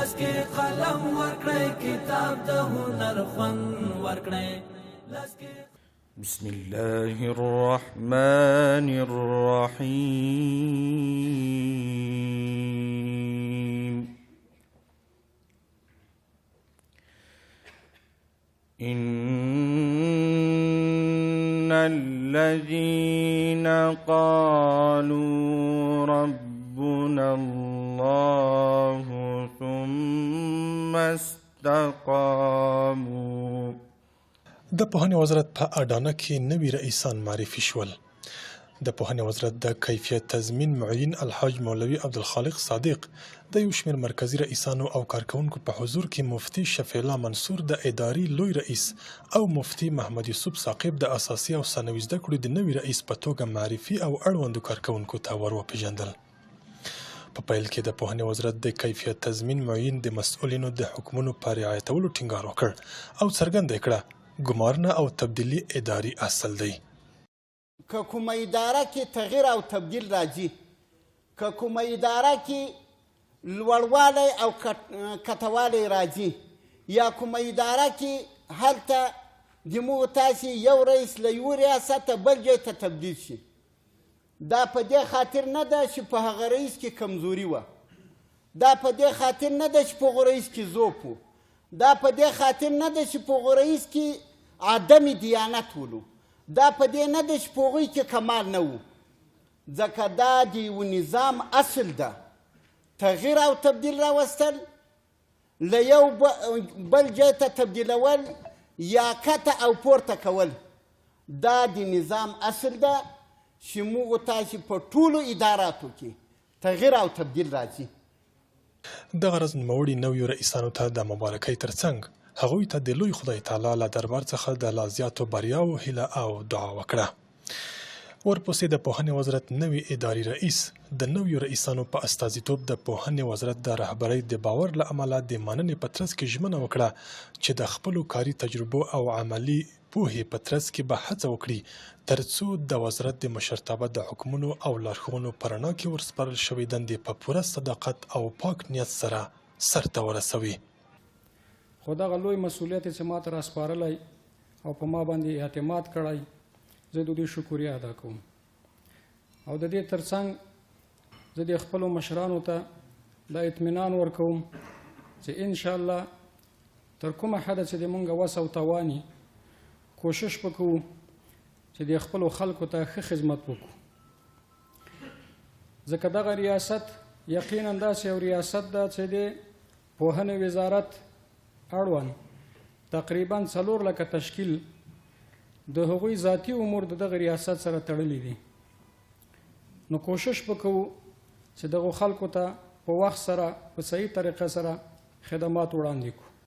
لاس کې قلم ورکړئ کتاب د هنر خوند ورکړئ بسم الله الرحمن الرحيم إن الذين قالوا ربنا الله ثم استقاموا. د پوهنې وزارت په اډانه کې نوي رئیسان معرفي شول. د پوهنې وزارت د کیفیت تضمین معین الحاج مولوي عبدالخالق صادق د یو شمېر مرکزي رئیسانو او کارکوونکو په حضور کې مفتي شفیع الله منصور د ادارې لوی رئیس او مفتي محمد یوسف ثاقب د اساسي او ثانوي زده کړو د نوي رئیس په توګه معرفي او اړوندو کارکوونکو ته ور وپېژندل. په پیل کې د پوهنې وزارت د کیفیت تضمین معین د مسؤلینو د حکمونو په رعایتولو ټینګار وکړ او څرګنده کړه ګمارنه او تبدیلي اداري اصل دی. که کومه اداره کې تغییر او تبدیل راځي، که کومه اداره کې لوړوالی او کټوالی راځي، یا کومه اداره کې هلته دمو تاسې یو رئیس له یو ریاسته بل ځای ته تبدیل شي، دا په دې خاطر نه ده چې په هغه رئیس کې کمزوري وه، دا په دې خاطر نه ده چې په هغه رئیس کې ذوق و، دا په دې خاطر نه ده چې په هغه رئیس کې عدم دیانت ولو، دا په دې نه ده چې په هغوی کې کمال نه و، ځکه دا د یو نظام اصل ده. تغییر او تبدیل راوستل، له یو بل ځای ته تبدیلول یا کته او پورته کول، دا د نظام اصل ده چې موږ تاسې په ټولو اداراتو کې تغییر او تبدیل راځي. دغه ورځ نوموړي نویو رئیسانو ته د مبارکۍ ترڅنګ هغوی ته د لوی خدای تعالی له دربار څخه د لا زیاتو بریاوو هیله او دعا وکړه. ورپسې د پوهنې وزارت نوي اداري رئیس د نویو رئیسانو په استازیتوب د پوهنې وزارت د رهبرۍ د باور له امله د مننې په ترڅ کې ژمنه وکړه چې د خپلو کاري تجربو او عملي پوهې په ترڅ کې به هڅه وکړي ترڅو د وزارت د مشرتابه د حکمونو او لارښوونو په رڼا کې ورسپارل شوې دندې په پوره صداقت او پاک نیت سره سرته ورسوي. خو دغه لوی مسؤلیت چې ما ته راسپارلی او په ما باندې اعتماد کړی، زه د دوی شکریه ادا کوم او د دې ترڅنګ زه د خپلو مشرانو ته دا اطمینان ورکوم چې انشاءالله تر کومه حده چې د مونږ وس او تواني کوشش وکړو چې د خپلو خلکو ته ښه خدمت وکړو، ځکه دغه ریاست یقینا داسې یو ریاست ده چې د پوهنې وزارت اړوند تقریبا 4 لکه تشکیل د هغوی ذاتی امور د دغه ریاست سره تړلي دي. نو کوشش وکړو چې دغه خلکو ته په وخت سره په صحیح طریقه سره خدمات وړاندې کړو.